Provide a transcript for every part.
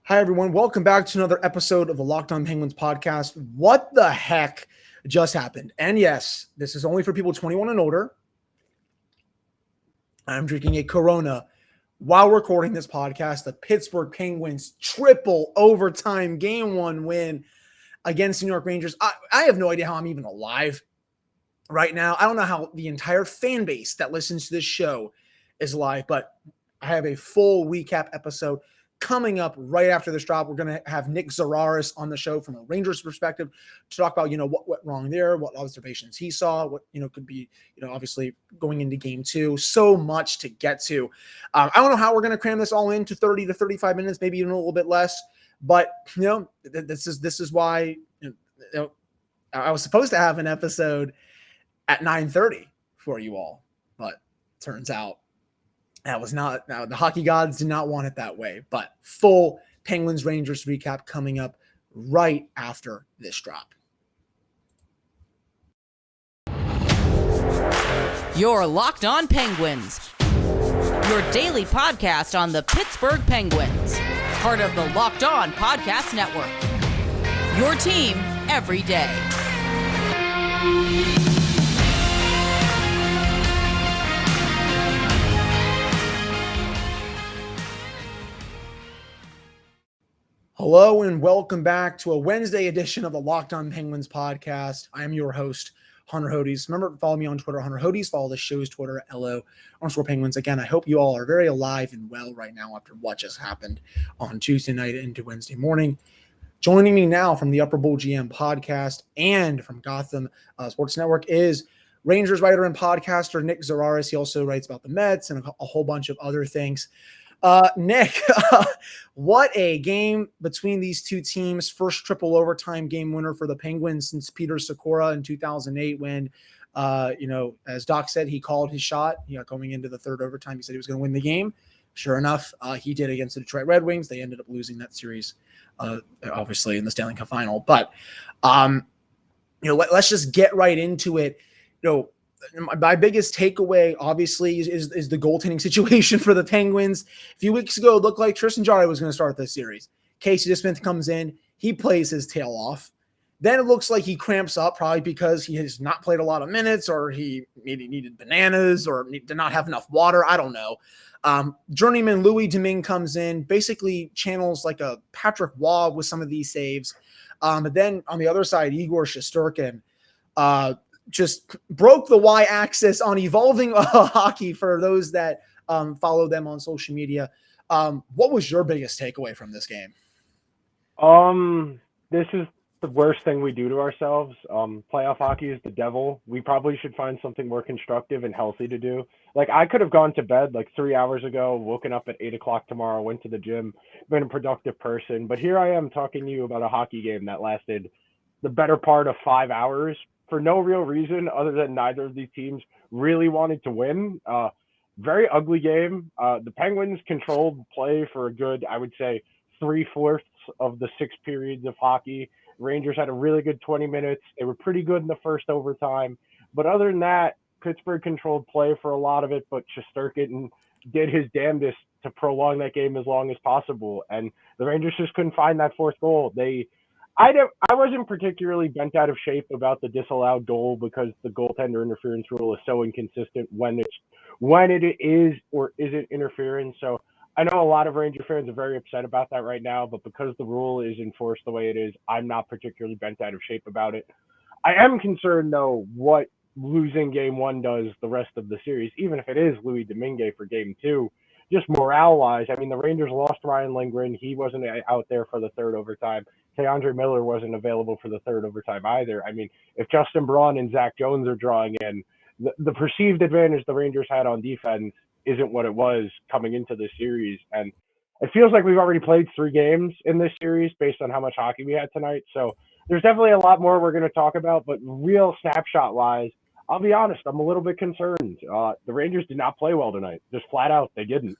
Hi, everyone. Welcome back to another episode of the Locked On Penguins podcast. What the heck just happened? And yes, this is only for people 21 and older. I'm drinking a Corona while recording this podcast. The Pittsburgh Penguins triple overtime game one win against the New York Rangers. I have no idea how I'm even alive right now. I don't know how the entire fan base that listens to this show is alive, but I have a full recap episode coming up right after this drop. We're going to have Nick Zararis on the show from a Rangers perspective to talk about, what went wrong there, what observations he saw, what, could be, obviously going into game two. So much to get to. I don't know how we're going to cram this all into 30 to 35 minutes, maybe even a little bit less. But, this is why I was supposed to have an episode at 9:30 for you all. But turns out that was not. Now, the hockey gods did not want it that way, but full Penguins Rangers recap coming up right after this drop. You're Locked On Penguins, your daily podcast on the Pittsburgh Penguins, part of the Locked On Podcast Network. Your team every day. Hello and welcome back to a Wednesday edition of the Locked On Penguins podcast. I am your host, Hunter Hodes. Remember to follow me on Twitter, Hunter Hodes. Follow the show's Twitter, LO_Penguins. Again, I hope you all are very alive and well right now after what just happened on Tuesday night into Wednesday morning. Joining me now from the Upper Bowl GM podcast and from Gotham Sports Network is Rangers writer and podcaster Nick Zararis. He also writes about the Mets and a whole bunch of other things. Nick, what a game between these two teams. First triple overtime game winner for the Penguins since Peter Sikora in 2008 when, as Doc said, he called his shot. Going into the third overtime, he said he was going to win the game. Sure enough, he did against the Detroit Red Wings. They ended up losing that series, obviously, in the Stanley Cup final. But, let's just get right into it. My biggest takeaway, obviously, is the goaltending situation for the Penguins. A few weeks ago, it looked like Tristan Jarry was going to start this series. Casey DeSmith comes in. He plays his tail off. Then it looks like he cramps up, probably because he has not played a lot of minutes, or he maybe needed bananas, or did not have enough water. I don't know. Journeyman Louis Domingue comes in, basically channels like a Patrick Waugh with some of these saves. But then on the other side, Igor Shesterkin just broke the y-axis on evolving hockey for those that follow them on social media. What was your biggest takeaway from this game? This is the worst thing we do to ourselves. Playoff hockey is the devil. We probably should find something more constructive and healthy to do. Like, I could have gone to bed like 3 hours ago, woken up at 8 o'clock tomorrow, went to the gym, been a productive person. But here I am talking to you about a hockey game that lasted the better part of 5 hours for no real reason other than neither of these teams really wanted to win. Very ugly game. The Penguins controlled play for a good, I would say, 3/4 of the 6 periods of hockey. Rangers had a really good 20 minutes. They were pretty good in the first overtime. But other than that, Pittsburgh controlled play for a lot of it, but Shesterkin did his damnedest to prolong that game as long as possible. And the Rangers just couldn't find that fourth goal. I wasn't particularly bent out of shape about the disallowed goal because the goaltender interference rule is so inconsistent when it is or isn't interference. So I know a lot of Ranger fans are very upset about that right now, but because the rule is enforced the way it is, I'm not particularly bent out of shape about it. I am concerned, though, what losing game one does the rest of the series, even if it is Louis Domingue for game two. Just morale-wise, I mean, the Rangers lost Ryan Lindgren. He wasn't out there for the third overtime. Andre Miller wasn't available for the third overtime either. I mean, if Justin Braun and Zach Jones are drawing in, the perceived advantage the Rangers had on defense isn't what it was coming into this series. And it feels like we've already played 3 games in this series based on how much hockey we had tonight. So there's definitely a lot more we're going to talk about, but real snapshot-wise, I'll be honest, I'm a little bit concerned. The Rangers did not play well tonight. Just flat out, they didn't.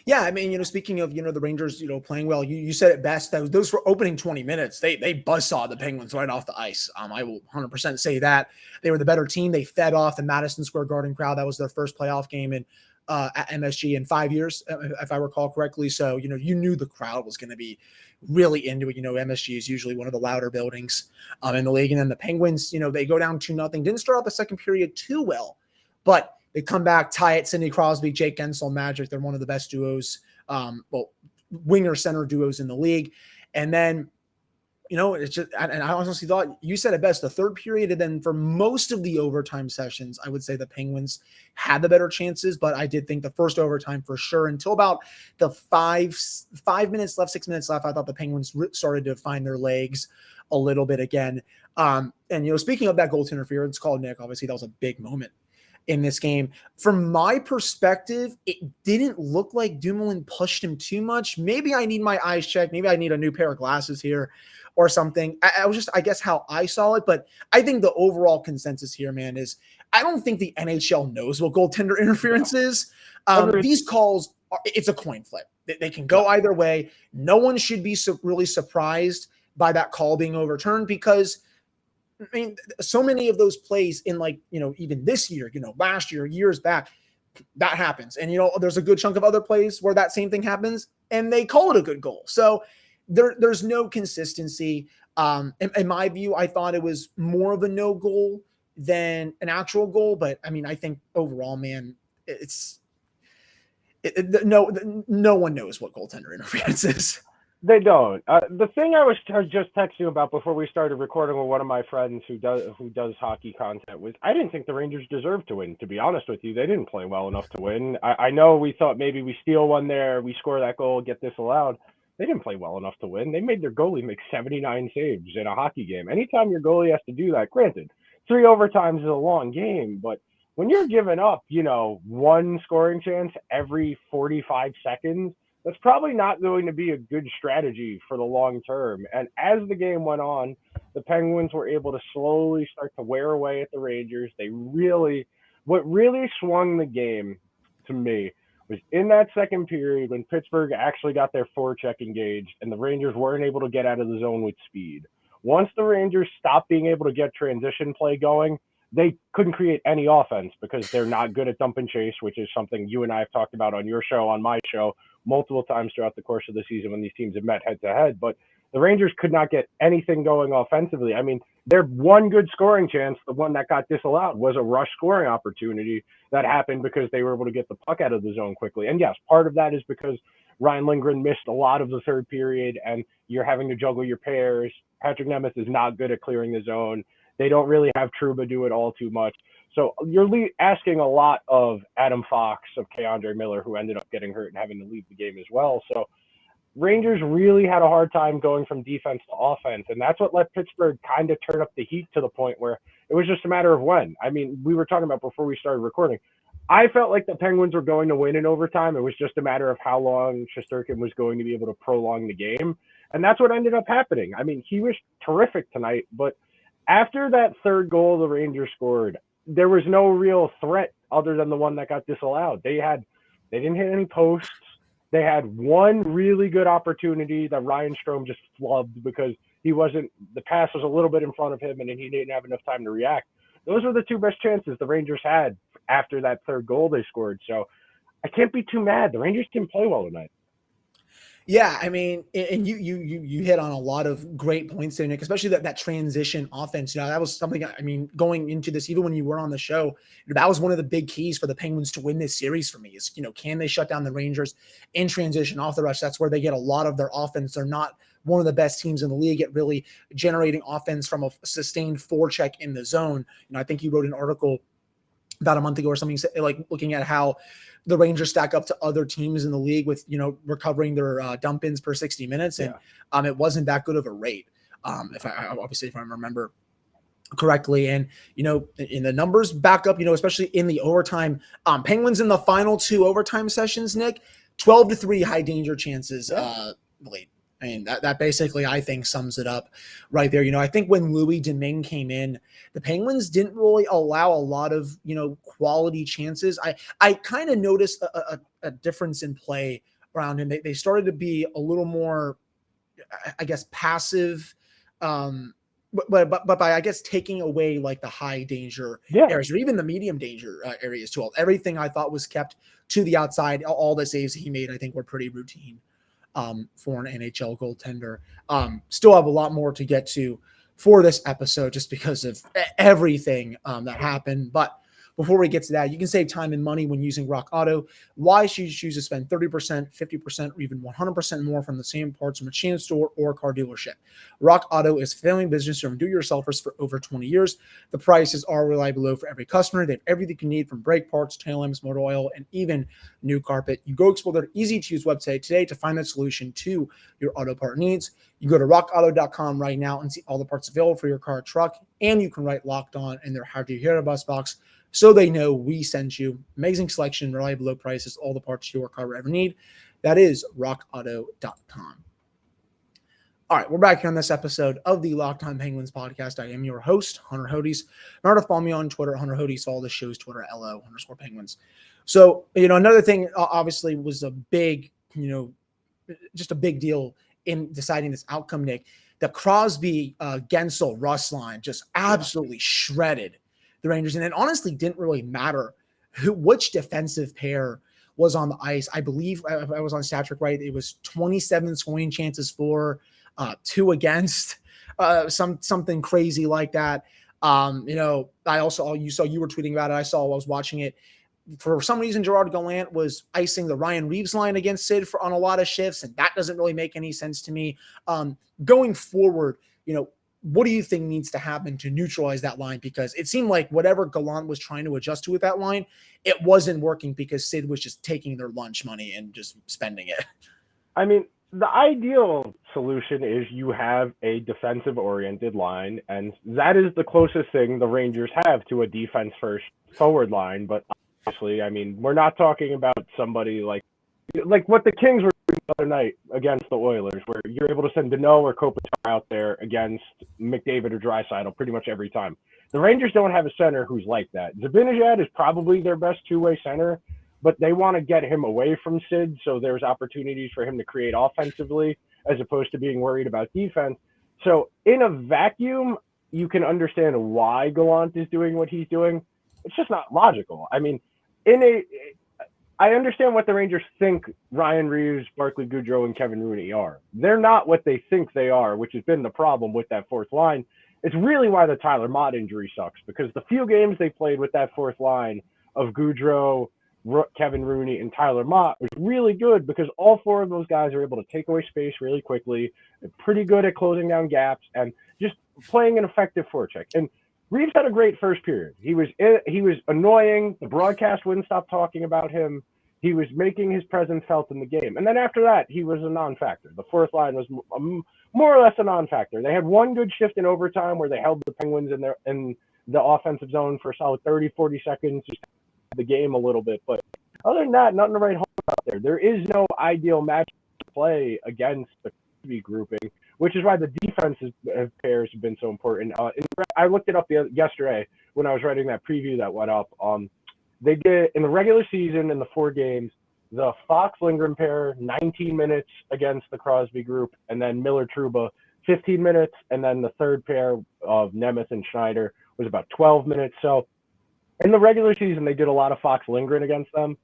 Yeah, I mean, speaking of, the Rangers, playing well, you said it best. Those were opening 20 minutes. They buzzsawed the Penguins right off the ice. I will 100% say that. They were the better team. They fed off the Madison Square Garden crowd. That was their first playoff game in at MSG in 5 years, if I recall correctly. So, you knew the crowd was going to be really into it. MSG is usually one of the louder buildings in the league. And then the Penguins, they go down 2-0. Didn't start off the second period too well, but they come back, tie it. Sidney Crosby, Jake Gensel, Magic. They're one of the best duos, winger center duos in the league. And then, it's just, and I honestly thought you said it best, the third period. And then for most of the overtime sessions, I would say the Penguins had the better chances, but I did think the first overtime for sure, until about the 5 minutes left, 6 minutes left, I thought the Penguins started to find their legs a little bit again. And, speaking of that goal to interference call, Nick, obviously that was a big moment in this game. From my perspective, it didn't look like Dumoulin pushed him too much. Maybe I need my eyes checked. Maybe I need a new pair of glasses here or something. I was just, I guess, how I saw it. But I think the overall consensus here, man, is I don't think the NHL knows what goaltender interference is. These calls, it's a coin flip. They can go either way. No one should be really surprised by that call being overturned, because so many of those plays in even this year, last year, years back, that happens. And, there's a good chunk of other plays where that same thing happens and they call it a good goal. So there's no consistency. In my view, I thought it was more of a no goal than an actual goal. But I think overall, man, no one knows what goaltender interference is. They don't. The thing I was just texting you about before we started recording with one of my friends who does hockey content was, I didn't think the Rangers deserved to win. To be honest with you, they didn't play well enough to win. I know we thought maybe we steal one there, we score that goal, get disallowed. They didn't play well enough to win. They made their goalie make 79 saves in a hockey game. Anytime your goalie has to do that, granted, 3 overtimes is a long game, but when you're giving up, one scoring chance every 45 seconds, that's probably not going to be a good strategy for the long term. And as the game went on, the Penguins were able to slowly start to wear away at the Rangers. What really swung the game to me was in that second period when Pittsburgh actually got their forecheck engaged and the Rangers weren't able to get out of the zone with speed. Once the Rangers stopped being able to get transition play going, they couldn't create any offense because they're not good at dump and chase, which is something you and I have talked about on your show, on my show, multiple times throughout the course of the season when these teams have met head to head. But the Rangers could not get anything going offensively. Their one good scoring chance, the one that got disallowed, was a rush scoring opportunity that happened because they were able to get the puck out of the zone quickly. And yes, part of that is because Ryan Lindgren missed a lot of the third period and you're having to juggle your pairs. Patrick Nemeth is not good at clearing the zone. They don't really have Trouba do it all too much. So you're asking a lot of Adam Fox, of Keandre Miller, who ended up getting hurt and having to leave the game as well. So Rangers really had a hard time going from defense to offense, and that's what let Pittsburgh kind of turn up the heat to the point where it was just a matter of when. We were talking about before we started recording. I felt like the Penguins were going to win in overtime. It was just a matter of how long Shesterkin was going to be able to prolong the game, and that's what ended up happening. He was terrific tonight, but after that third goal the Rangers scored, there was no real threat other than the one that got disallowed. They didn't hit any posts. They had one really good opportunity that Ryan Strome just flubbed because the pass was a little bit in front of him and he didn't have enough time to react. Those were the two best chances the Rangers had after that third goal they scored. So I can't be too mad. The Rangers didn't play well tonight. Yeah, and you hit on a lot of great points there, Nick, especially that transition offense. That was something, going into this, even when you were on the show, that was one of the big keys for the Penguins to win this series for me is, can they shut down the Rangers in transition off the rush? That's where they get a lot of their offense. They're not one of the best teams in the league at really generating offense from a sustained forecheck in the zone. I think you wrote an article about a month ago or something, like looking at how the Rangers stack up to other teams in the league with, recovering their dump-ins per 60 minutes. And it wasn't that good of a rate. If I remember correctly. And, in the numbers back up, especially in the overtime, Penguins in the final 2 overtime sessions, Nick, 12-3 high danger chances late. That basically, I think, sums it up right there. I think when Louis Domingue came in, the Penguins didn't really allow a lot of, quality chances. I kind of noticed a difference in play around him. They started to be a little more, I guess, passive, but by, I guess, taking away like the high danger areas or even the medium danger areas too. Everything I thought was kept to the outside. All the saves he made, I think, were pretty routine for an NHL goaltender. Still have a lot more to get to for this episode just because of everything that happened. But before we get to that, you can save time and money when using Rock Auto. Why should you choose to spend 30%, 50%, or even 100% more from the same parts from a chain store or car dealership? Rock Auto is a family business from do-it-yourselfers for over 20 years. The prices are reliably low for every customer. They have everything you need from brake parts, tail lamps, motor oil, and even new carpet. You go explore their easy-to-use website today to find a solution to your auto part needs. You go to rockauto.com right now and see all the parts available for your car or truck, and you can write Locked On in their How Do You Hear About Us box so they know we sent you. Amazing selection, reliable low prices, all the parts your car will ever need. That is rockauto.com. All right, we're back here on this episode of the Locked On Penguins podcast. I am your host, Hunter Hodes. Remember to follow me on Twitter, Hunter Hodes. Follow the show's Twitter, LO_Penguins. So, another thing obviously was a big, just a big deal in deciding this outcome, Nick. The Crosby, Gensel, Russ line just absolutely shredded the Rangers, and it honestly didn't really matter which defensive pair was on the ice. I believe I was on stat trick right. It was 27 scoring chances for, 2 against, something crazy like that. I also you were tweeting about it. I saw while I was watching it. For some reason, Gerard Gallant was icing the Ryan Reeves line against Sid on a lot of shifts, and that doesn't really make any sense to me. Going forward, what do you think needs to happen to neutralize that line? Because it seemed like whatever Gallant was trying to adjust to with that line, it wasn't working because Sid was just taking their lunch money and just spending it. I mean, the ideal solution is you have a defensive-oriented line, and that is the closest thing the Rangers have to a defense-first forward line. But obviously, I mean, we're not talking about somebody like what the Kings were doing the other night against the Oilers, where you're able to send Geno or Kopitar out there against McDavid or Draisaitl pretty much every time. The Rangers don't have a center who's like that. Zibanejad is probably their best two-way center, but they want to get him away from Sid, so there's opportunities for him to create offensively as opposed to being worried about defense. So in a vacuum, you can understand why Gallant is doing what he's doing. It's just not logical. I mean, I understand what the Rangers think Ryan Reeves, Barclay Goodrow, and Kevin Rooney are. They're not what they think they are, which has been the problem with that fourth line. It's really why the Tyler Mott injury sucks, because the few games they played with that fourth line of Goodrow, Kevin Rooney, and Tyler Mott was really good because all 4 of those guys are able to take away space really quickly. They're pretty good at closing down gaps and just playing an effective forecheck. And Reeves had a great first period. He was annoying. The broadcast wouldn't stop talking about him. He was making his presence felt in the game. And then after that, he was a non-factor. The fourth line was more or less a non-factor. They had one good shift in overtime where they held the Penguins in the offensive zone for a solid 30, 40 seconds, just the game a little bit. But other than that, nothing to write home about there. There is no ideal match to play against the Crosby grouping, which is why the defensive pairs have been so important. I looked it up yesterday when I was writing that preview that went up. They did in the regular season in the 4 games, the Fox Lindgren pair 19 minutes against the Crosby group, and then Miller Trouba 15 minutes, and then the third pair of Nemeth and Schneider was about 12 minutes. So in the regular season, they did a lot of Fox Lindgren against them.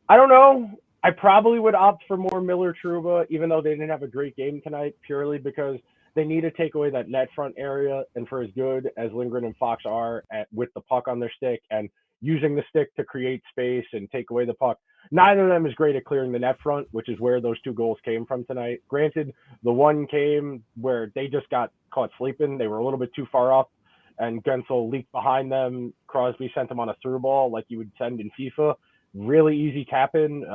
I don't know. I probably would opt for more Miller Trouba, even though they didn't have a great game tonight, purely because they need to take away that net front area. And for as good as Lindgren and Fox are with the puck on their stick and using the stick to create space and take away the puck, neither of them is great at clearing the net front, which is where those 2 goals came from tonight. Granted, the one came where they just got caught sleeping. They were a little bit too far up, and Gensel leaked behind them. Crosby sent them on a through ball like you would send in FIFA. Really easy tap-in.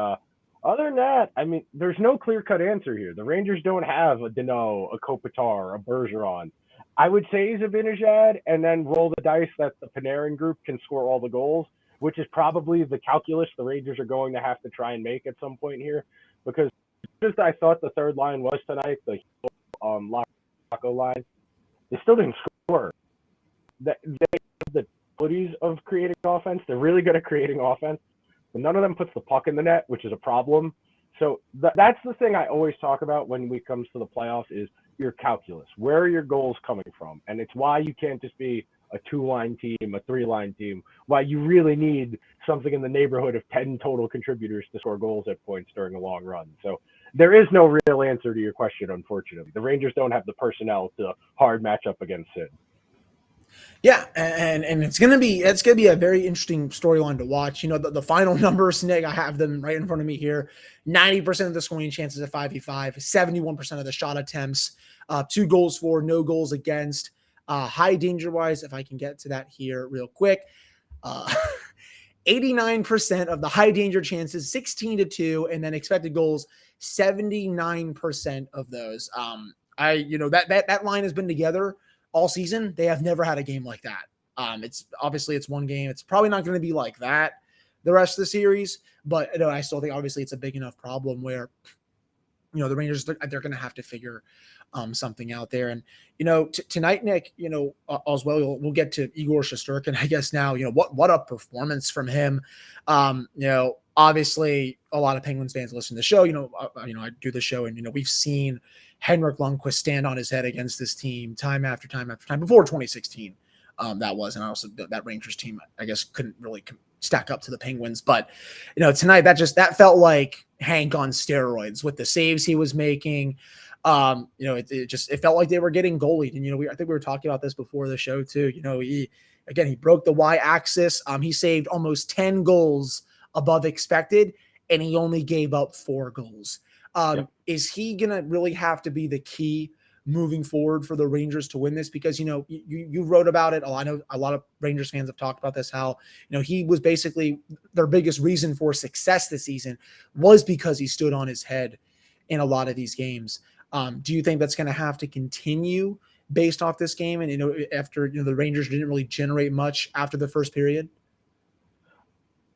Other than that, I mean, there's no clear-cut answer here. The Rangers don't have a Geno, a Kopitar, a Bergeron. I would say Zibanejad and then roll the dice that the Panarin group can score all the goals, which is probably the calculus the Rangers are going to have to try and make at some point here, because just I thought the third line was tonight, the Locko line, they still didn't score. They have the abilities of creating offense. They're really good at creating offense, but none of them puts the puck in the net, which is a problem. So that's the thing I always talk about when it comes to the playoffs is your calculus. Where are your goals coming from? And it's why you can't just be, a 2-line team, a 3-line team, while you really need something in the neighborhood of 10 total contributors to score goals at points during a long run. So there is no real answer to your question, unfortunately. The Rangers don't have the personnel to hard match up against Sid. Yeah, and it's gonna be a very interesting storyline to watch. You know, the final numbers, Nick, I have them right in front of me here. 90% of the scoring chances at 5v5, 71% of the shot attempts, 2 goals for, no goals against. High danger wise, if I can get to that here real quick. 89% of the high danger chances, 16-2, and then expected goals, 79% of those. That line has been together all season. They have never had a game like that. It's one game. It's probably not going to be like that the rest of the series, but I still think obviously it's a big enough problem where, the Rangers, they're going to have to figure something out there. And, tonight, Nick, as well, we'll get to Igor Shesterkin, I guess now, what a performance from him. Obviously a lot of Penguins fans listen to the show, I do the show and, we've seen Henrik Lundqvist stand on his head against this team time after time after time before 2016. That was, and also that Rangers team, I guess, couldn't really stack up to the Penguins. But, tonight that felt like Hank on steroids with the saves he was making. It felt like they were getting goalied. And, I think we were talking about this before the show too. He broke the Y-axis. He saved almost 10 goals above expected, and he only gave up 4 goals. Is he going to really have to be the key moving forward for the Rangers to win this? Because, you wrote about it. I know a lot of Rangers fans have talked about this, how, he was basically their biggest reason for success this season was because he stood on his head in a lot of these games. Do you think that's going to have to continue based off this game? And, after, the Rangers didn't really generate much after the first period?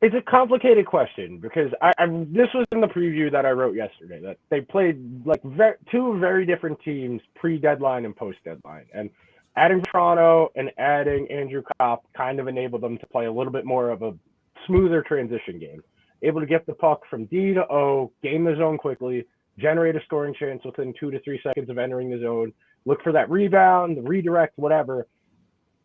It's a complicated question because this was in the preview that I wrote yesterday, that they played like two very different teams pre-deadline and post-deadline. And adding Toronto and adding Andrew Kopp kind of enabled them to play a little bit more of a smoother transition game. Able to get the puck from D to O, gain the zone quickly, generate a scoring chance within 2 to 3 seconds of entering the zone, look for that rebound, the redirect, whatever.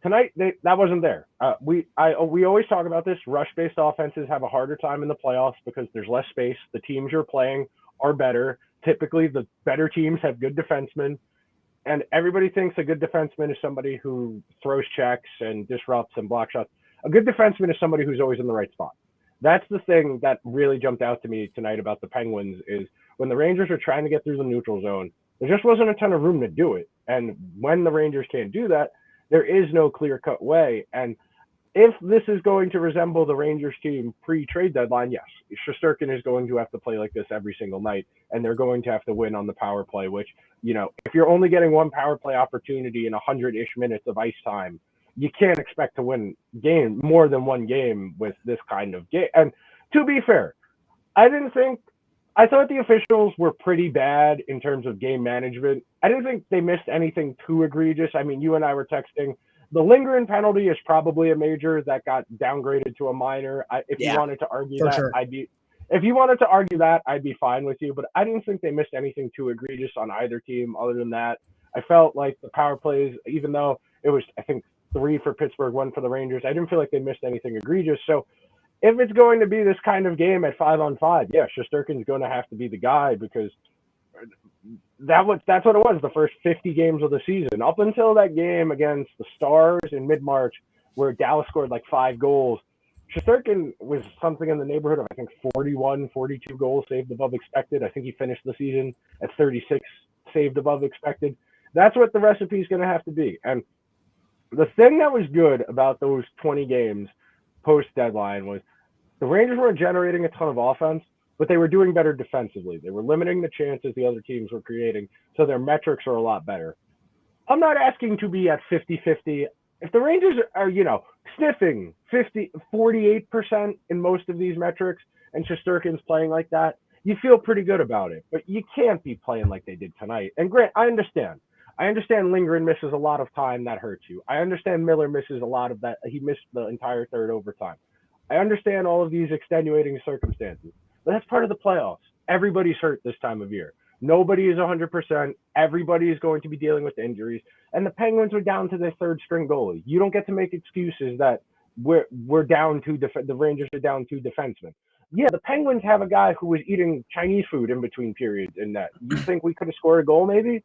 Tonight, that wasn't there. We always talk about this. Rush-based offenses have a harder time in the playoffs because there's less space. The teams you're playing are better. Typically, the better teams have good defensemen. And everybody thinks a good defenseman is somebody who throws checks and disrupts and block shots. A good defenseman is somebody who's always in the right spot. That's the thing that really jumped out to me tonight about the Penguins is when the Rangers were trying to get through the neutral zone, there just wasn't a ton of room to do it. And when the Rangers can't do that, there is no clear-cut way. And if this is going to resemble the Rangers team pre-trade deadline, yes, Shesterkin is going to have to play like this every single night, and they're going to have to win on the power play, which, if you're only getting one power play opportunity in 100-ish minutes of ice time, you can't expect to win more than one game with this kind of game. And to be fair, I thought the officials were pretty bad in terms of game management. I didn't think they missed anything too egregious. I mean, you and I were texting. The Lindgren penalty is probably a major that got downgraded to a minor. If you wanted to argue that, sure. If you wanted to argue that, I'd be fine with you. But I didn't think they missed anything too egregious on either team. Other than that, I felt like the power plays, even though it was, I think, 3 for Pittsburgh, 1 for the Rangers, I didn't feel like they missed anything egregious. So if it's going to be this kind of game at 5-on-5, yeah, Shesterkin's going to have to be the guy because that's what it was the first 50 games of the season. Up until that game against the Stars in mid-March where Dallas scored like 5 goals, Shesterkin was something in the neighborhood of, I think, 41, 42 goals saved above expected. I think he finished the season at 36 saved above expected. That's what the recipe is going to have to be. And the thing that was good about those 20 games post-deadline was the Rangers weren't generating a ton of offense, but they were doing better defensively. They were limiting the chances the other teams were creating, so their metrics are a lot better. I'm not asking to be at 50-50. If the Rangers are, sniffing 48% in most of these metrics, and Shesterkin's playing like that, you feel pretty good about it. But you can't be playing like they did tonight. And Grant, I understand. Lindgren misses a lot of time. That hurts you. I understand Miller misses a lot of that. He missed the entire third overtime. I understand all of these extenuating circumstances. But that's part of the playoffs. Everybody's hurt this time of year. Nobody is 100%. Everybody is going to be dealing with injuries. And the Penguins are down to their third string goalie. You don't get to make excuses that we're down to the Rangers are down 2 defensemen. Yeah, the Penguins have a guy who was eating Chinese food in between periods in net. You think we could have scored a goal maybe?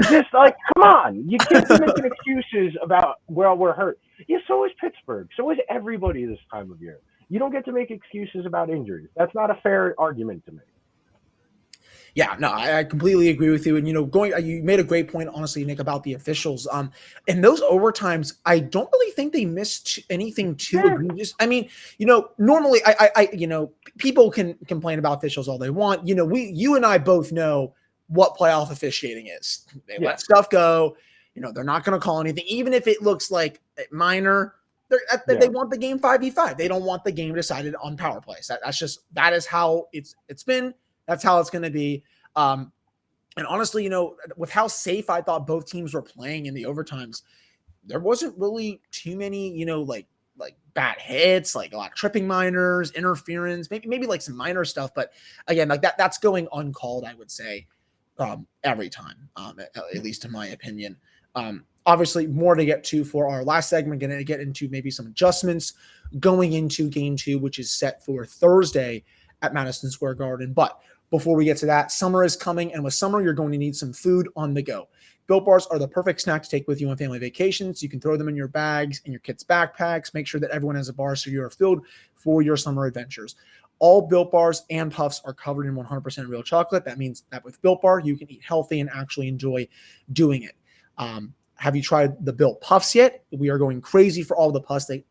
Just like, come on. You can't be making excuses about, well, we're hurt. Yeah, so is Pittsburgh. So is everybody this time of year. You don't get to make excuses about injuries. That's not a fair argument to make. Yeah, no, I completely agree with you. And, you made a great point, honestly, Nick, about the officials. In those overtimes, I don't really think they missed anything too egregious. I mean, normally people can complain about officials all they want. You and I both know what playoff officiating is. They let stuff go. They're not going to call anything, even if it looks like minor. They want the game 5v5. They don't want the game decided on power plays. That is how it's been. That's how it's going to be. And honestly, with how safe I thought both teams were playing in the overtimes, there wasn't really too many, like bad hits, like a lot of tripping minors, interference, maybe like some minor stuff. But again, like that's going uncalled, I would say, every time, at least in my opinion. Obviously, more to get to for our last segment. Going to get into maybe some adjustments going into Game 2, which is set for Thursday at Madison Square Garden. But before we get to that, summer is coming, and with summer, you're going to need some food on the go. Built Bars are the perfect snack to take with you on family vacations. You can throw them in your bags and your kids' backpacks. Make sure that everyone has a bar so you are filled for your summer adventures. All Built Bars and Puffs are covered in 100% real chocolate. That means that with Built Bar, you can eat healthy and actually enjoy doing it. Have you tried the Built Puffs yet? We are going crazy for all the puffs. They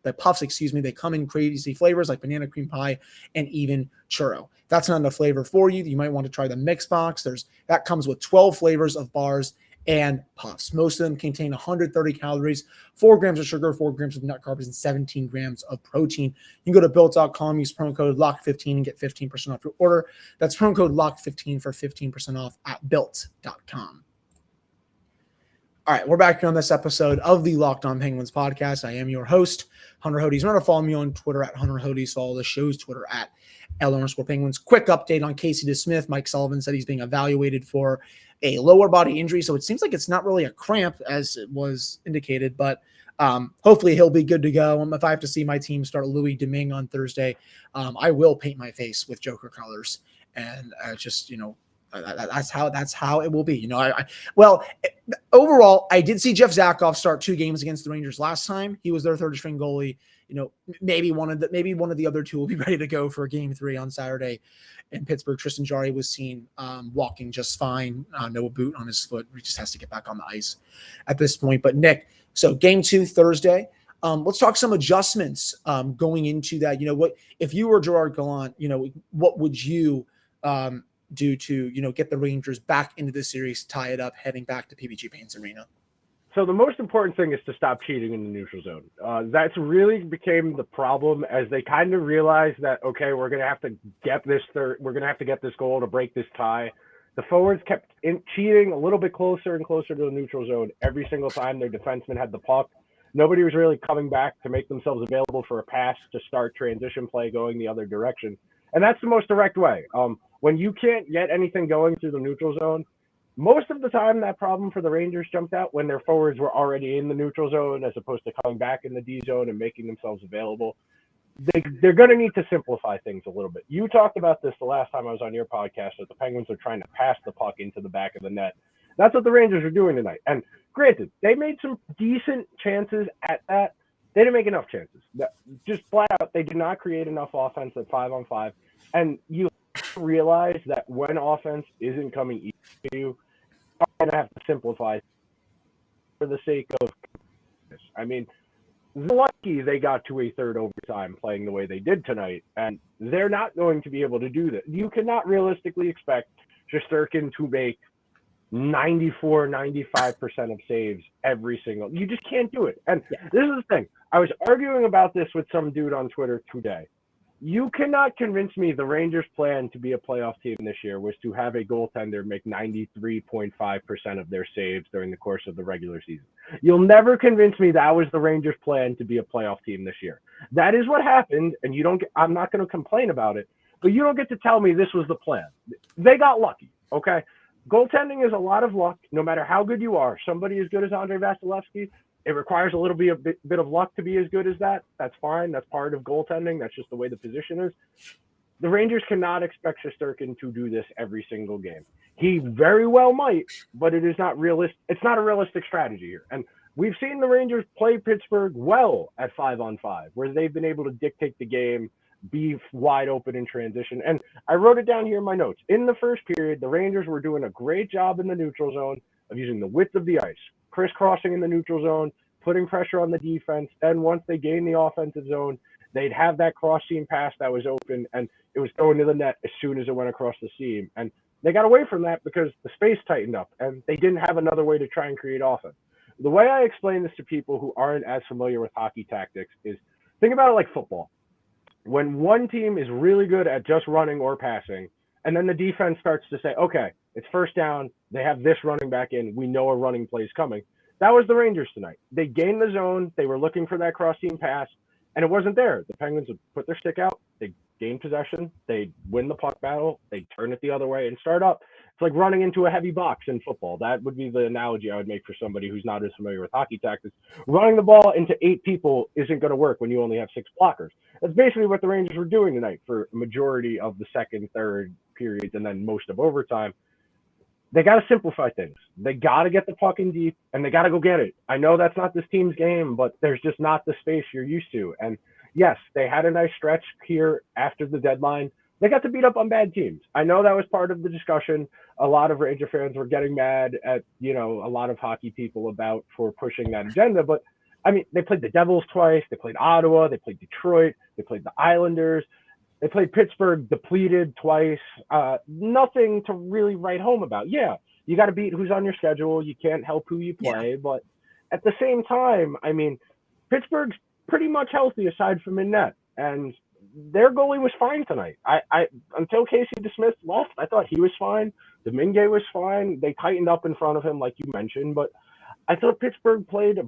come in crazy flavors like banana cream pie and even churro. If that's not enough flavor for you, you might want to try the mix box. That comes with 12 flavors of bars and puffs. Most of them contain 130 calories, 4 grams of sugar, 4 grams of nut carbs, and 17 grams of protein. You can go to built.com, use promo code LOCK15 and get 15% off your order. That's promo code LOCK15 for 15% off at built.com. All right, we're back here on this episode of the Locked On Penguins podcast. I am your host, Hunter Hodes. Remember to follow me on Twitter at Hunter Hodes. Follow the show's Twitter at L_Penguins. Quick update on Casey DeSmith. Mike Sullivan said he's being evaluated for a lower body injury, so it seems like it's not really a cramp as it was indicated, but hopefully he'll be good to go. If I have to see my team start Louis Domingue on Thursday, I will paint my face with Joker colors, and that's how it will be. Overall, I did see Jeff Zakhoff start 2 games against the Rangers last time. He was their third string goalie. Maybe one of the other 2 will be ready to go for Game 3 on Saturday in Pittsburgh. Tristan Jarry was seen walking just fine, no boot on his foot. He just has to get back on the ice at this point. But Nick, so Game 2 Thursday. Let's talk some adjustments going into that. What if you were Gerard Gallant? What would you do to get the Rangers back into the series, tie it up, heading back to PPG Paints Arena? So the most important thing is to stop cheating in the neutral zone. That's really became the problem as they kind of realized that, okay, we're going to have to get this goal to break this tie. The forwards kept cheating a little bit closer and closer to the neutral zone every single time their defenseman had the puck. Nobody was really coming back to make themselves available for a pass to start transition play going the other direction. And that's the most direct way. When you can't get anything going through the neutral zone, most of the time that problem for the Rangers jumped out when their forwards were already in the neutral zone as opposed to coming back in the D zone and making themselves available. They're going to need to simplify things a little bit. You talked about this the last time I was on your podcast, that the Penguins are trying to pass the puck into the back of the net. That's what the Rangers are doing tonight. And granted, they made some decent chances at that. They didn't make enough chances. Just flat out, they did not create enough offense at 5-on-5. And you realize that when offense isn't coming easy to you, you're going to have to simplify for the sake of this. I mean, they're lucky they got to a third overtime playing the way they did tonight, and they're not going to be able to do that. You cannot realistically expect Shesterkin to make 94-95% of saves every single. You just can't do it. And this is the thing. I was arguing about this with some dude on Twitter today. You cannot convince me the Rangers' plan to be a playoff team this year was to have a goaltender make 93.5% of their saves during the course of the regular season. You'll never convince me that was the Rangers' plan to be a playoff team this year. That is what happened, and I'm not going to complain about it, but you don't get to tell me this was the plan. They got lucky, okay? Goaltending is a lot of luck, no matter how good you are. Somebody as good as Andrei Vasilevsky, it requires a little bit of luck to be as good as that. That's fine. That's part of goaltending. That's just the way the position is. The Rangers cannot expect Shesterkin to do this every single game. He very well might, but it is not realistic. It's not a realistic strategy here. And we've seen the Rangers play Pittsburgh well at 5-on-5, where they've been able to dictate the game, be wide open in transition. And I wrote it down here in my notes. In the first period, the Rangers were doing a great job in the neutral zone of using the width of the ice, crisscrossing in the neutral zone, putting pressure on the defense. Then once they gained the offensive zone, they'd have that cross-seam pass that was open, and it was going to the net as soon as it went across the seam. And they got away from that because the space tightened up, and they didn't have another way to try and create offense. The way I explain this to people who aren't as familiar with hockey tactics is think about it like football. When one team is really good at just running or passing, and then the defense starts to say, okay, it's first down, they have this running back in, we know a running play is coming. That was the Rangers tonight. They gained the zone, they were looking for that cross-seam pass, and it wasn't there. The Penguins would put their stick out, they gain possession, they win the puck battle, they turn it the other way and start up. It's like running into a heavy box in football. That would be the analogy I would make for somebody who's not as familiar with hockey tactics. Running the ball into 8 people isn't going to work when you only have 6 blockers. That's basically what the Rangers were doing tonight for a majority of the second, third periods, and then most of overtime. They got to simplify things. They got to get the puck in deep, and they got to go get it. I know that's not this team's game, but there's just not the space you're used to. And yes, they had a nice stretch here after the deadline. They got to beat up on bad teams. I know that was part of the discussion. A lot of Ranger fans were getting mad at, a lot of hockey people about for pushing that agenda. But, I mean, they played the Devils twice. They played Ottawa. They played Detroit. They played the Islanders. They played Pittsburgh depleted twice. Nothing to really write home about. Yeah, you got to beat who's on your schedule. You can't help who you play. Yeah. But at the same time, I mean, Pittsburgh's pretty much healthy aside from in net. And their goalie was fine tonight. I until Casey DeSmith left, I thought he was fine. Domingue was fine. They tightened up in front of him, like you mentioned. But I thought Pittsburgh played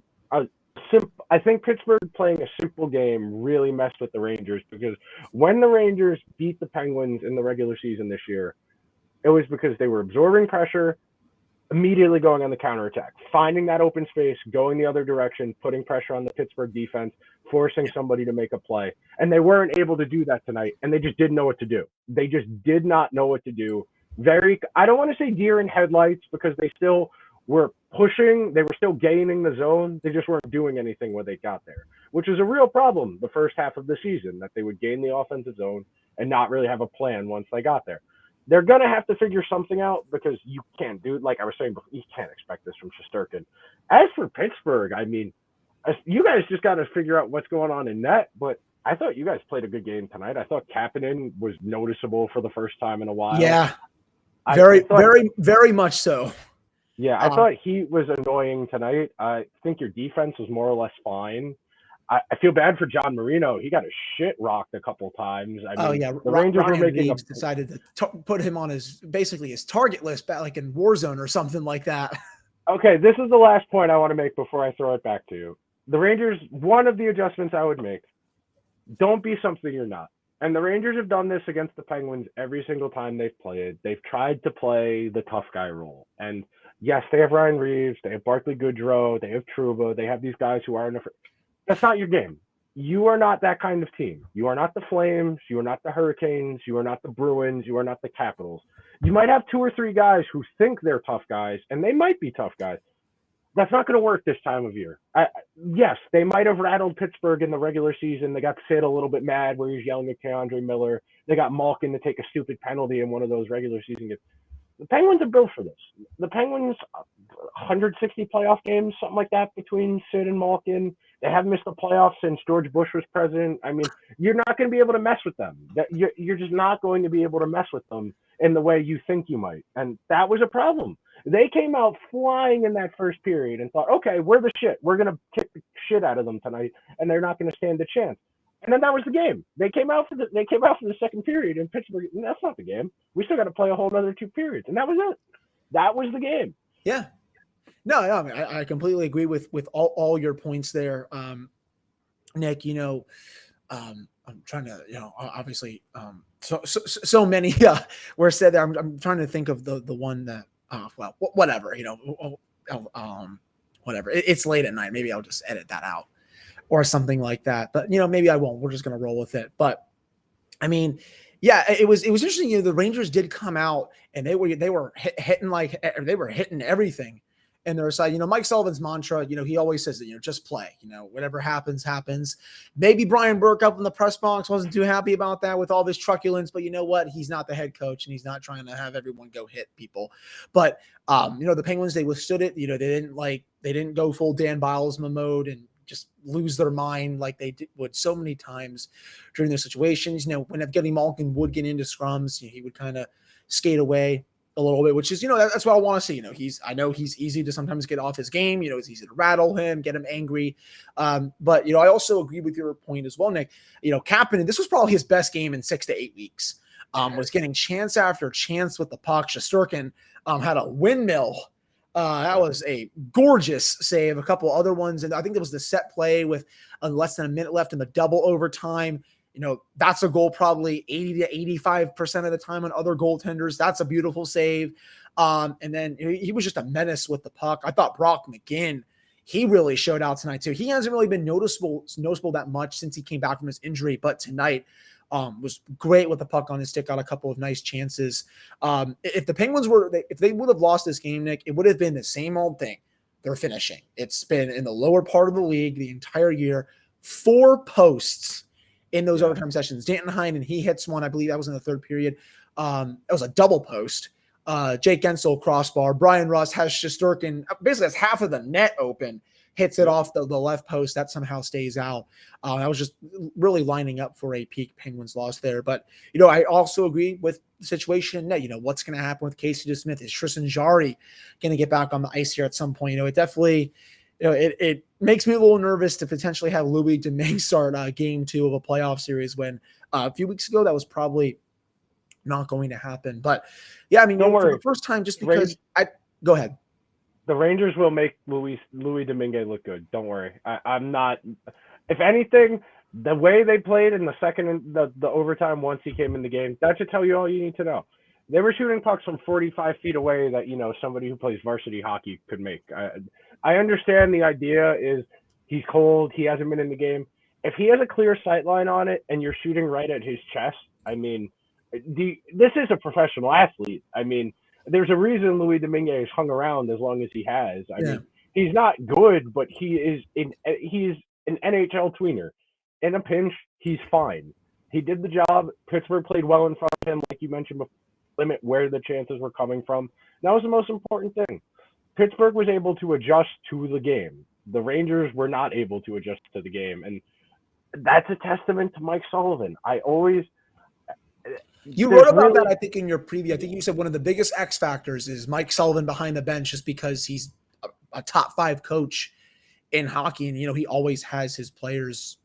I think Pittsburgh playing a simple game really messed with the Rangers, because when the Rangers beat the Penguins in the regular season this year, it was because they were absorbing pressure, immediately going on the counterattack, finding that open space, going the other direction, putting pressure on the Pittsburgh defense, forcing somebody to make a play. And they weren't able to do that tonight, and they just didn't know what to do. They just did not know what to do. I don't want to say deer in headlights, because they still were pushing, they were still gaining the zone. They just weren't doing anything when they got there, which was a real problem the first half of the season, that they would gain the offensive zone and not really have a plan once they got there. They're going to have to figure something out, because you can't do, like I was saying, you can't expect this from Shesterkin. As for Pittsburgh, I mean, you guys just got to figure out what's going on in net, but I thought you guys played a good game tonight. I thought Kapanen was noticeable for the first time in a while. Yeah, very much so. Yeah, I thought he was annoying tonight. I think your defense was more or less fine. I feel bad for John Marino. He got his shit rocked a couple times. The Rangers were making decided to put him on his target list back like in Warzone or something like that. Okay, this is the last point I want to make before I throw it back to you. The Rangers, one of the adjustments I would make, don't be something you're not. And the Rangers have done this against the Penguins every single time they've played. They've tried to play the tough guy role. And yes, they have Ryan Reeves, they have Barclay Goodrow, they have Trouba, they have these guys who aren't afraid. That's not your game. You are not that kind of team. You are not the Flames. You are not the Hurricanes. You are not the Bruins. You are not the Capitals. You might have 2 or 3 guys who think they're tough guys, and they might be tough guys. That's not going to work this time of year. Yes, they might have rattled Pittsburgh in the regular season. They got Sid a little bit mad where he was yelling at Keandre Miller. They got Malkin to take a stupid penalty in one of those regular season games. The Penguins are built for this. The Penguins, 160 playoff games, something like that, between Sid and Malkin. They haven't missed the playoffs since George Bush was president. I mean, you're not going to be able to mess with them. You're just not going to be able to mess with them in the way you think you might. And that was a problem. They came out flying in that first period and thought, okay, we're the shit. We're going to kick the shit out of them tonight, and they're not going to stand a chance. And then that was the game. They came out for the second period in Pittsburgh. And that's not the game. We still got to play a whole other 2 periods, and that was it. That was the game. Yeah. No, I mean, I completely agree with all your points there, Nick. I'm trying to, obviously, so many were said there. I'm trying to think of the one that, whatever, whatever. It's late at night. Maybe I'll just edit that out or something like that. But maybe I won't. We're just gonna roll with it. But I mean, yeah, it was interesting. The Rangers did come out and they were hitting everything. And their side, Mike Sullivan's mantra, he always says that, just play, whatever happens, happens. Maybe Brian Burke up in the press box wasn't too happy about that with all this truculence, but you know what? He's not the head coach and he's not trying to have everyone go hit people. But, the Penguins, they withstood it. They didn't go full Dan Bilesma mode and just lose their mind like they would so many times during those situations. When Evgeny Malkin would get into scrums, he would kind of skate away a little bit, which is, that's what I want to see. I know he's easy to sometimes get off his game. It's easy to rattle him, get him angry. But, I also agree with your point as well, Nick. Kapanen, this was probably his best game in 6 to 8 weeks. Was getting chance after chance with the puck. Shesterkin had a windmill. That was a gorgeous save. A couple other ones. And I think there was the set play with less than a minute left in the double overtime. That's a goal probably 80 to 85% of the time on other goaltenders. That's a beautiful save. And then he was just a menace with the puck. I thought Brock McGinn, he really showed out tonight too. He hasn't really been noticeable that much since he came back from his injury, but tonight was great with the puck on his stick, got a couple of nice chances. If the Penguins if they would have lost this game, Nick, it would have been the same old thing. They're finishing. It's been in the lower part of the league the entire year. 4 posts in those overtime sessions. Danton Heinen, he hits one. I believe that was in the third period. It was a double post. Jake Gensel crossbar. Brian Rust has Shesterkin, basically has half of the net open, hits it off the left post. That somehow stays out. I was just really lining up for a peak Penguins loss there. But, I also agree with the situation in net. What's going to happen with Casey DeSmith? Is Tristan Jarry going to get back on the ice here at some point? It definitely – it makes me a little nervous to potentially have Louis Domingue start game 2 of a playoff series when a few weeks ago that was probably not going to happen. But yeah, I mean, for the first time, just because go ahead. The Rangers will make Louis Domingue look good. Don't worry. I'm not. If anything, the way they played in the second the overtime once he came in the game, that should tell you all you need to know. They were shooting pucks from 45 feet away that somebody who plays varsity hockey could make. I understand the idea is he's cold, he hasn't been in the game. If he has a clear sight line on it and you're shooting right at his chest, I mean, this is a professional athlete. I mean, there's a reason Louis Domingue has hung around as long as he has. I mean, he's not good, but he's an NHL tweener. In a pinch, he's fine. He did the job. Pittsburgh played well in front of him, like you mentioned before, limit where the chances were coming from. That was the most important thing. Pittsburgh was able to adjust to the game. The Rangers were not able to adjust to the game. And that's a testament to Mike Sullivan. You wrote about that, I think, in your preview. I think you said one of the biggest X factors is Mike Sullivan behind the bench just because he's a top 5 coach in hockey. And, he always has his players,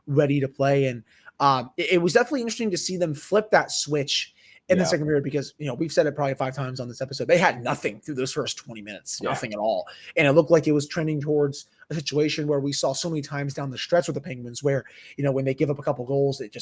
ready to play. And it was definitely interesting to see them flip that switch in the second period because, we've said it probably 5 times on this episode. They had nothing through those first 20 minutes, nothing at all. And it looked like it was trending towards a situation where we saw so many times down the stretch with the Penguins where, when they give up a couple goals, it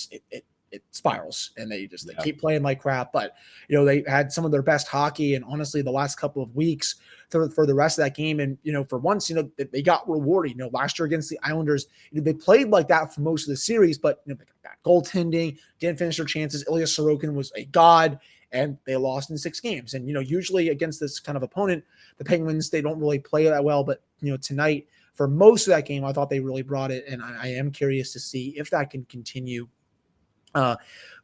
spirals and they keep playing like crap. But, they had some of their best hockey and honestly, the last couple of weeks for the rest of that game. And, for once, they got rewarded, last year against the Islanders, they played like that for most of the series, but they got bad goaltending, didn't finish their chances. Ilya Sorokin was a god and they lost in 6 games. And, usually against this kind of opponent, the Penguins, they don't really play that well, but, tonight for most of that game, I thought they really brought it. And I am curious to see if that can continue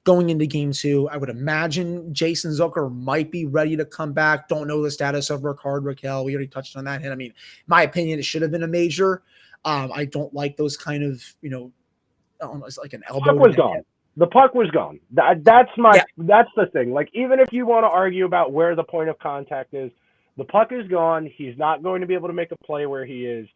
going into game 2. I would imagine Jason Zucker might be ready to come back. Don't know the status of Rickard Rakell. We already touched on that. And I mean, my opinion, it should have been a major. I don't like those kind of, almost like an elbow. The puck was gone. The puck was gone. That's the thing. Like, even if you want to argue about where the point of contact is, the puck is gone. He's not going to be able to make a play where he is.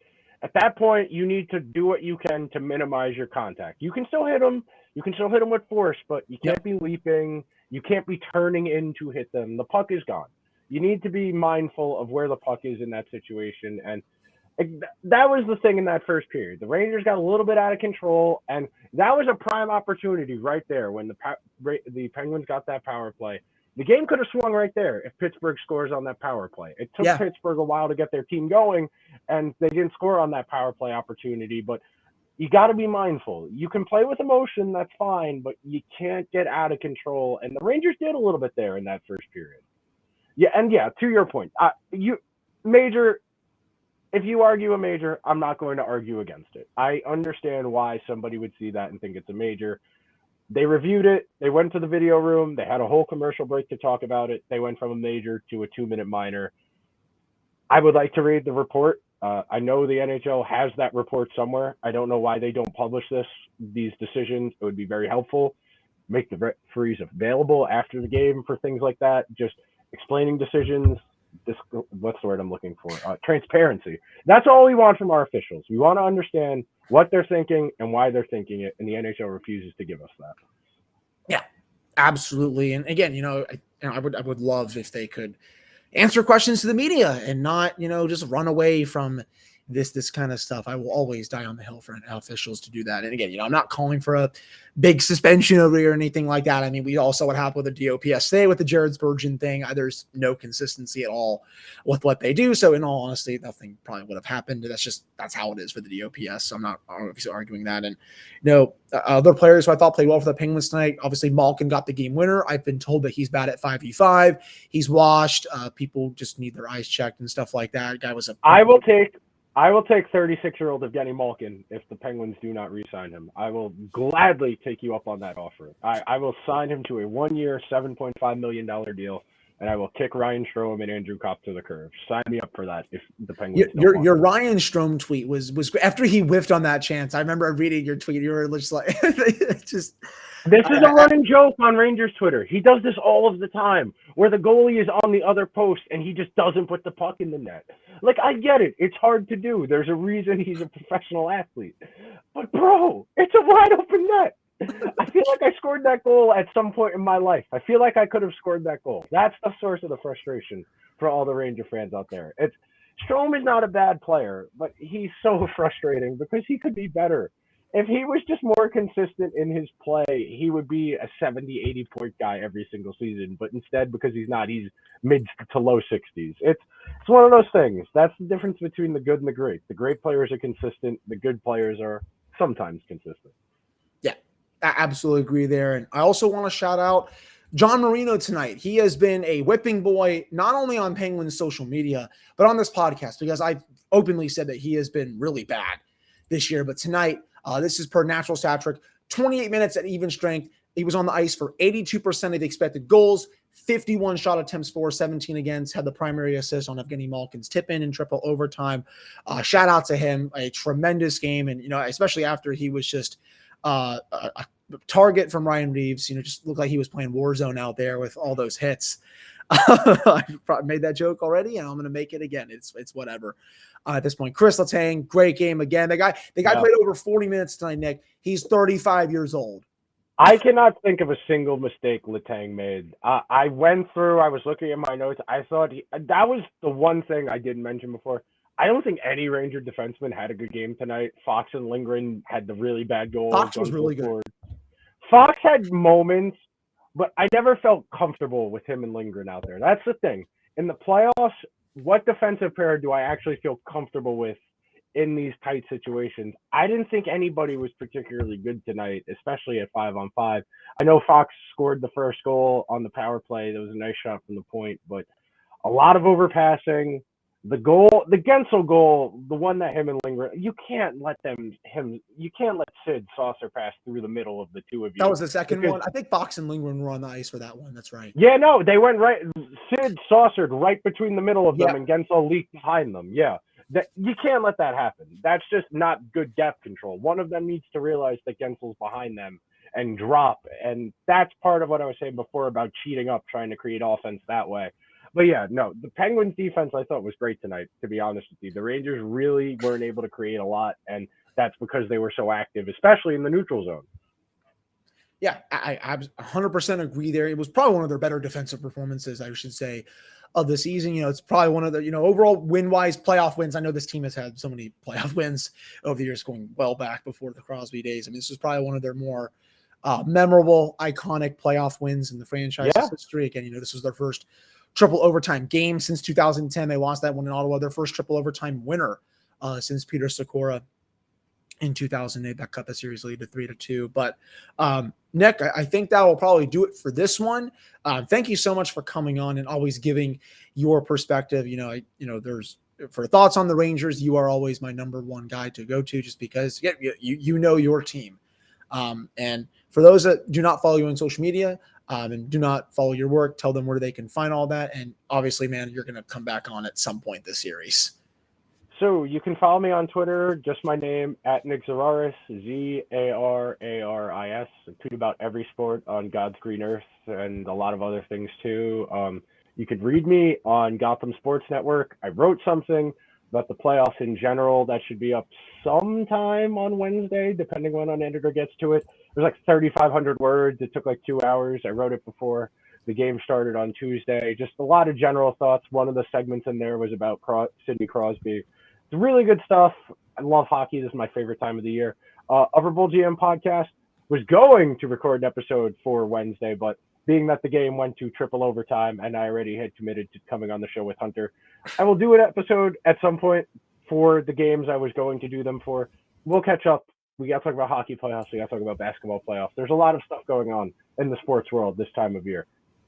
At that point, you need to do what you can to minimize your contact. You can still hit him. You can still hit them with force, but you can't be leaping. You can't be turning in to hit them. The puck is gone. You need to be mindful of where the puck is in that situation. And That was the thing in that first period. The Rangers got a little bit out of control, and that was a prime opportunity right there when the Penguins got that power play. The game could have swung right there if Pittsburgh scores on that power play. It took Pittsburgh a while to get their team going, and they didn't score on that power play opportunity. But you got to be mindful. You can play with emotion, that's fine, but you can't get out of control. And the Rangers did a little bit there in that first period. Yeah, and to your point, if you argue a major, I'm not going to argue against it. I understand why somebody would see that and think it's a major. They reviewed it. They went to the video room. They had a whole commercial break to talk about it. They went from a major to a 2-minute minor. I would like to read the report. I know the NHL has that report somewhere. I don't know why they don't publish these decisions. It would be very helpful. Make the referees available after the game for things like that. Just explaining decisions. What's the word I'm looking for? Transparency. That's all we want from our officials. We want to understand what they're thinking and why they're thinking it, and the NHL refuses to give us that. Yeah, absolutely. And again, I would love if they could answer questions to the media and not, just run away from this kind of stuff. I will always die on the hill for officials to do that. And again, I'm not calling for a big suspension over here or anything like that. I mean, we all saw what happened with the DOPS today with the Jared Spurgeon thing. There's no consistency at all with what they do. So in all honesty, nothing probably would have happened. That's how it is for the DOPS. So I'm not obviously arguing that. And other players who I thought played well for the Penguins tonight, obviously Malkin got the game winner. I've been told that he's bad at 5v5. He's washed. People just need their eyes checked and stuff like that. Guy was I will take 36-year-old Evgeny Malkin if the Penguins do not re-sign him. I will gladly take you up on that offer. I will sign him to a 1-year, $7.5 million deal, and I will kick Ryan Strome and Andrew Kopp to the curb. Sign me up for that if the Penguins Your Ryan Strome tweet was after he whiffed on that chance. I remember reading your tweet. You were just like, just... This is a running joke on Rangers Twitter. He does this all of the time, where the goalie is on the other post and he just doesn't put the puck in the net. Like, I get it. It's hard to do. There's a reason he's a professional athlete. But, bro, it's a wide open net. I feel like I scored that goal at some point in my life. I feel like I could have scored that goal. That's the source of the frustration for all the Ranger fans out there. Strome is not a bad player, but he's so frustrating because he could be better. If he was just more consistent in his play, he would be a 70, 80-point guy every single season. But instead, because he's not, he's mid to low 60s. It's one of those things. That's the difference between the good and the great. The great players are consistent. The good players are sometimes consistent. Yeah, I absolutely agree there. And I also want to shout out John Marino tonight. He has been a whipping boy, not only on Penguins social media, but on this podcast, because I've openly said that he has been really bad this year. But tonight, this is per Natural Stat Trick, 28 minutes at even strength. He was on the ice for 82% of the expected goals, 51 shot attempts for, 17 against, had the primary assist on Evgeny Malkin's tip-in in triple overtime. Shout out to him, a tremendous game. And, especially after he was just a target from Ryan Reeves, just looked like he was playing Warzone out there with all those hits. I made that joke already, and I'm going to make it again. It's whatever. At this point, Chris Letang, great game again. The guy played over 40 minutes tonight, Nick. He's 35 years old. I cannot think of a single mistake Letang made. I went through, I was looking at my notes. I thought that was the one thing I didn't mention before. I don't think any Ranger defenseman had a good game tonight. Fox and Lindgren had the really bad goals. Fox was really good. Fox had moments, but I never felt comfortable with him and Lindgren out there. That's the thing. In the playoffs, what defensive pair do I actually feel comfortable with in these tight situations? I didn't think anybody was particularly good tonight, especially at 5-on-5. I know Fox scored the first goal on the power play. That was a nice shot from the point, but a lot of overpassing. The Gensel goal, the one that him and Lindgren, you can't let Sid saucer pass through the middle of the two of you. That was the second one. I think Fox and Lindgren were on the ice for that one. That's right. Yeah, no, they went right. Sid saucered right between the middle of them, and Gensel leaked behind them. Yeah, you can't let that happen. That's just not good gap control. One of them needs to realize that Gensel's behind them and drop, and that's part of what I was saying before about cheating up, trying to create offense that way. But yeah, no, the Penguins defense I thought was great tonight, to be honest with you. The Rangers really weren't able to create a lot, and that's because they were so active, especially in the neutral zone. Yeah, I 100% agree there. It was probably one of their better defensive performances, I should say, of the season. It's probably one of the, overall win-wise playoff wins. I know this team has had so many playoff wins over the years, going well back before the Crosby days. I mean, this is probably one of their more memorable, iconic playoff wins in the franchise's history. Again, this was their first triple overtime game since 2010. They lost that one in Ottawa. Their first triple overtime winner since Peter Sikora in 2008 that cut the series lead to 3-2. But Nick, I think that will probably do it for this one. Thank you so much for coming on and always giving your perspective. There's for thoughts on the Rangers, you are always my number one guy to go to, just because you know your team. And for those that do not follow you on social media and do not follow your work, tell them where they can find all that. And obviously, man, you're going to come back on at some point this series. So you can follow me on Twitter, just my name, at Nick Zararis, Zararis. I tweet about every sport on God's green earth and a lot of other things too. You could read me on Gotham Sports Network. I wrote something about the playoffs in general that should be up sometime on Wednesday, depending when an editor gets to it. It was like 3,500 words. It took like 2 hours. I wrote it before the game started on Tuesday. Just a lot of general thoughts. One of the segments in there was about Sidney Crosby. It's really good stuff. I love hockey. This is my favorite time of the year. Upper Bowl GM podcast was going to record an episode for Wednesday, but being that the game went to triple overtime and I already had committed to coming on the show with Hunter, I will do an episode at some point for the games I was going to do them for. We'll catch up. We got to talk about hockey playoffs. We got to talk about basketball playoffs. There's a lot of stuff going on in the sports world this time of year.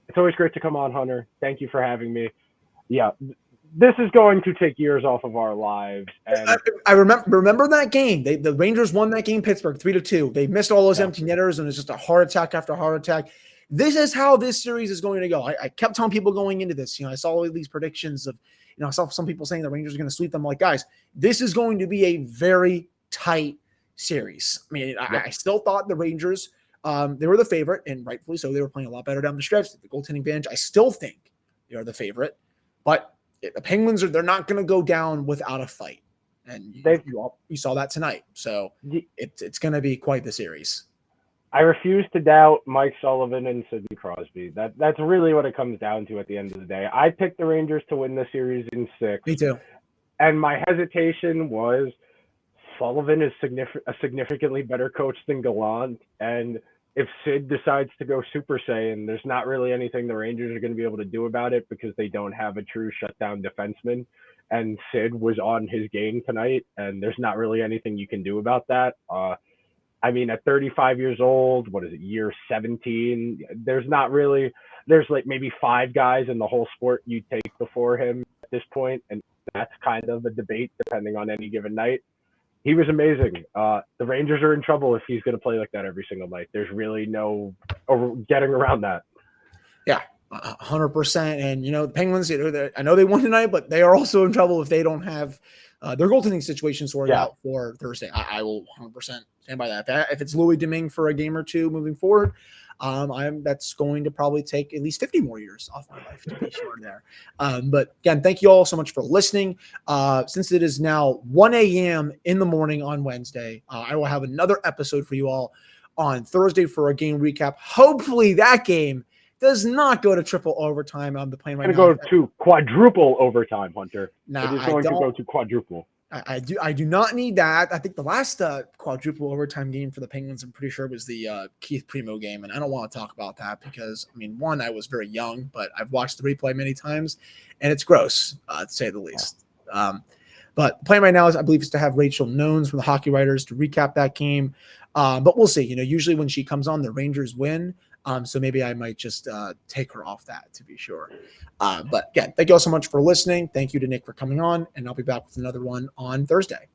It's always great to come on, Hunter. Thank you for having me. Yeah, this is going to take years off of our lives. And I remember that game. The Rangers won that game, Pittsburgh, 3-2. They missed all those empty netters, and it's just a heart attack after heart attack. This is how this series is going to go. I kept telling people going into this, I saw all these predictions of, I saw some people saying the Rangers are going to sweep them. I'm like, guys, this is going to be a very tight series. I mean, I still thought the Rangers, they were the favorite, and rightfully so. They were playing a lot better down the stretch. The goaltending advantage, I still think they are the favorite, but the Penguins they're not going to go down without a fight. And you saw that tonight. So it's going to be quite the series. I refuse to doubt Mike Sullivan and Sidney Crosby. That's really what it comes down to at the end of the day. I picked the Rangers to win the series in 6. Me too. And my hesitation was Sullivan is a significantly better coach than Gallant. And if Sid decides to go Super Saiyan, there's not really anything the Rangers are going to be able to do about it because they don't have a true shutdown defenseman. And Sid was on his game tonight, and there's not really anything you can do about that. I mean, at 35 years old, year 17, there's like maybe 5 guys in the whole sport you take before him at this point, and that's kind of a debate depending on any given night. He was amazing. The Rangers are in trouble if he's going to play like that every single night. There's really no getting around that. Yeah, 100%. And, the Penguins, I know they won tonight, but they are also in trouble if they don't have their goaltending situation sorted out for Thursday. I will 100% stand by that. If it's Louis Domingue for a game or two moving forward, that's going to probably take at least 50 more years off my life to be sure there. But again, thank you all so much for listening. Since it is now 1 a.m. in the morning on Wednesday, I will have another episode for you all on Thursday for a game recap. Hopefully that game does not go to triple overtime. I'm the plane right now. It's going to go to quadruple overtime, Hunter. Nah, it is going to go to quadruple. I do not need that. I think the last quadruple overtime game for the Penguins, I'm pretty sure, was the Keith Primo game, and I don't want to talk about that because, one, I was very young, but I've watched the replay many times, and it's gross, to say the least. But the plan right now is, I believe, is to have Rachel Knowns from the Hockey Writers to recap that game. But we'll see. Usually when she comes on, the Rangers win. So maybe I might just take her off that to be sure. But again, thank you all so much for listening. Thank you to Nick for coming on, and I'll be back with another one on Thursday.